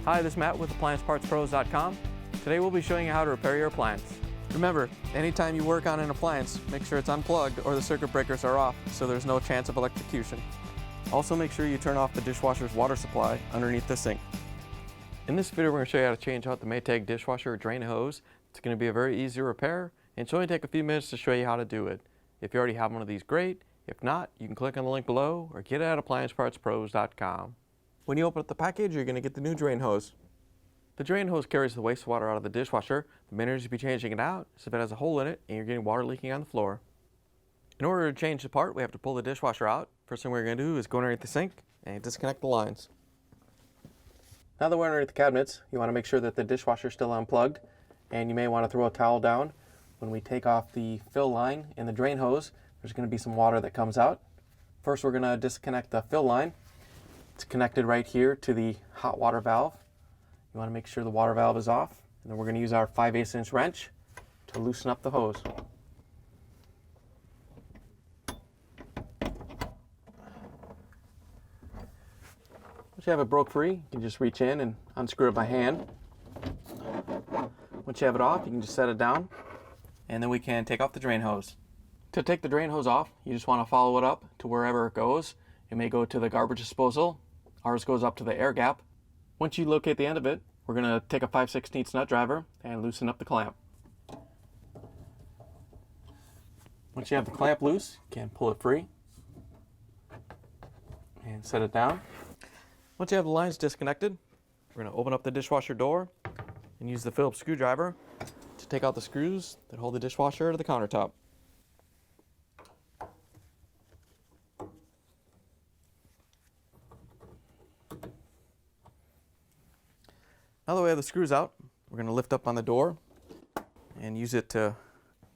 Hi, this is Matt with AppliancePartsPros.com. Today we'll be showing you how to repair your appliance. Remember, anytime you work on an appliance, make sure it's unplugged or the circuit breakers are off so there's no chance of electrocution. Also make sure you turn off the dishwasher's water supply underneath the sink. In this video we're going to show you how to change out the Maytag dishwasher drain hose. It's going to be a very easy repair and it's only take a few minutes to show you how to do it. If you already have one of these, great. If not, you can click on the link below or get it at AppliancePartsPros.com. When you open up the package, you're going to get the new drain hose. The drain hose carries the wastewater out of the dishwasher. The main reason to be changing it out is if it has a hole in it and you're getting water leaking on the floor. In order to change the part, we have to pull the dishwasher out. First thing we're going to do is go underneath the sink and disconnect the lines. Now that we're underneath the cabinets, you want to make sure that the dishwasher is still unplugged, and you may want to throw a towel down. When we take off the fill line in the drain hose, there's going to be some water that comes out. First we're going to disconnect the fill line. It's connected right here to the hot water valve. You want to make sure the water valve is off, and then we're going to use our 5/8 inch wrench to loosen up the hose. Once you have it broke free, you can just reach in and unscrew it by hand. Once you have it off, you can just set it down, and then we can take off the drain hose. To take the drain hose off, you just want to follow it up to wherever it goes. It may go to the garbage disposal. Ours goes up to the air gap. Once you locate the end of it, we're going to take a 5/16 nut driver and loosen up the clamp. Once you have the clamp loose, you can pull it free and set it down. Once you have the lines disconnected, we're going to open up the dishwasher door and use the Phillips screwdriver to take out the screws that hold the dishwasher to the countertop. Now that we have the screws out, we're going to lift up on the door and use it to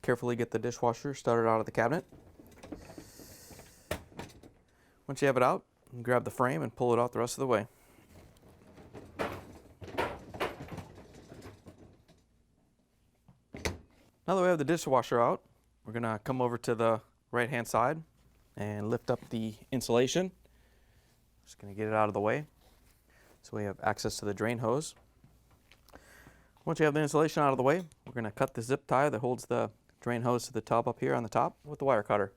carefully get the dishwasher started out of the cabinet. Once you have it out, you can grab the frame and pull it out the rest of the way. Now that we have the dishwasher out, we're going to come over to the right hand side and lift up the insulation. Just going to get it out of the way so we have access to the drain hose. Once you have the insulation out of the way, we're going to cut the zip tie that holds the drain hose to the tub up here on the top with the wire cutter.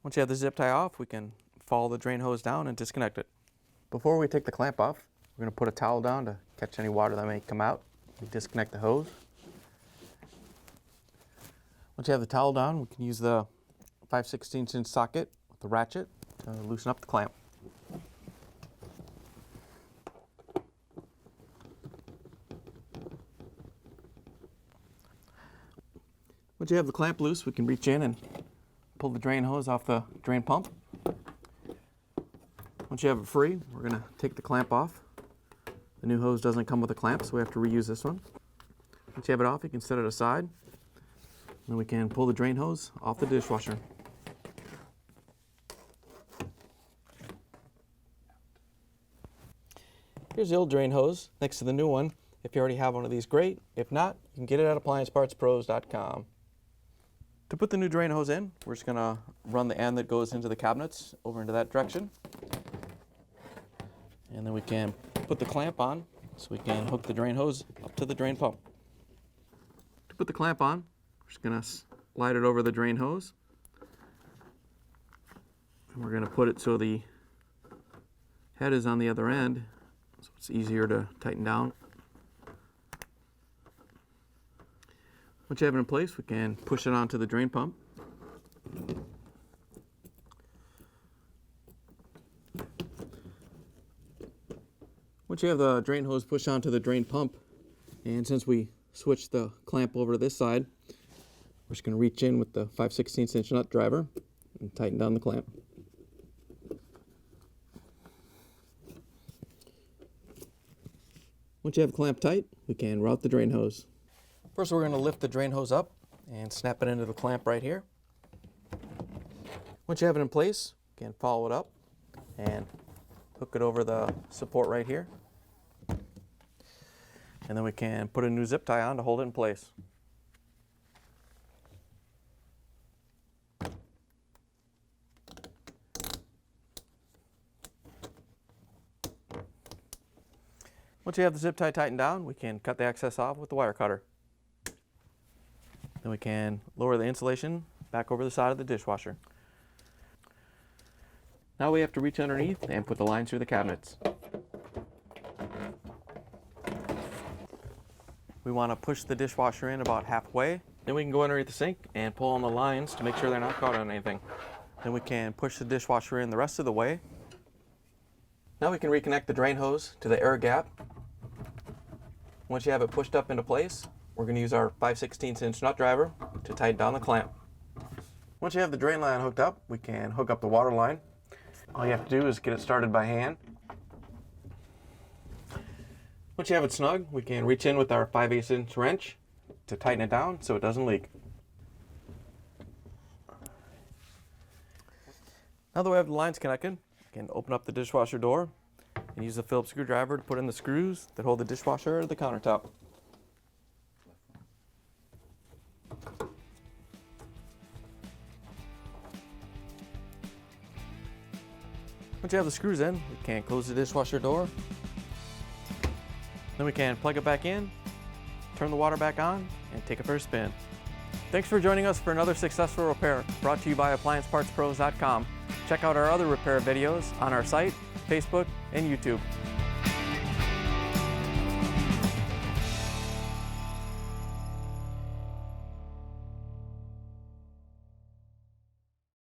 Once you have the zip tie off, we can follow the drain hose down and disconnect it. Before we take the clamp off, we're going to put a towel down to catch any water that may come out. We disconnect the hose. Once you have the towel down, we can use the 5/16 inch socket with the ratchet to loosen up the clamp. Once you have the clamp loose, we can reach in and pull the drain hose off the drain pump. Once you have it free, we're going to take the clamp off. The new hose doesn't come with a clamp, so we have to reuse this one. Once you have it off, you can set it aside. Then we can pull the drain hose off the dishwasher. Here's the old drain hose next to the new one. If you already have one of these, great. If not, you can get it at AppliancePartsPros.com. To put the new drain hose in, we're just going to run the end that goes into the cabinets over into that direction. And then we can put the clamp on so we can hook the drain hose up to the drain pump. To put the clamp on, we're just going to slide it over the drain hose. And we're going to put it so the head is on the other end so it's easier to tighten down. Once you have it in place, we can push it onto the drain pump. Once you have the drain hose pushed onto the drain pump, and since we switched the clamp over to this side, we're just going to reach in with the 5/16 inch nut driver and tighten down the clamp. Once you have the clamp tight, we can route the drain hose. First we're going to lift the drain hose up and snap it into the clamp right here. Once you have it in place, you can follow it up and hook it over the support right here. And then we can put a new zip tie on to hold it in place. Once you have the zip tie tightened down, we can cut the excess off with the wire cutter. Then we can lower the insulation back over the side of the dishwasher. Now we have to reach underneath and put the lines through the cabinets. We want to push the dishwasher in about halfway. Then we can go underneath the sink and pull on the lines to make sure they're not caught on anything. Then we can push the dishwasher in the rest of the way. Now we can reconnect the drain hose to the air gap. Once you have it pushed up into place, we're going to use our 5/16 inch nut driver to tighten down the clamp. Once you have the drain line hooked up, we can hook up the water line. All you have to do is get it started by hand. Once you have it snug, we can reach in with our 5/8 inch wrench to tighten it down so it doesn't leak. Now that we have the lines connected, we can open up the dishwasher door and use the Phillips screwdriver to put in the screws that hold the dishwasher to the countertop. Once you have the screws in, we can close the dishwasher door. Then we can plug it back in, turn the water back on, and take it for a spin. Thanks for joining us for another successful repair brought to you by AppliancePartsPros.com. Check out our other repair videos on our site, Facebook, and YouTube.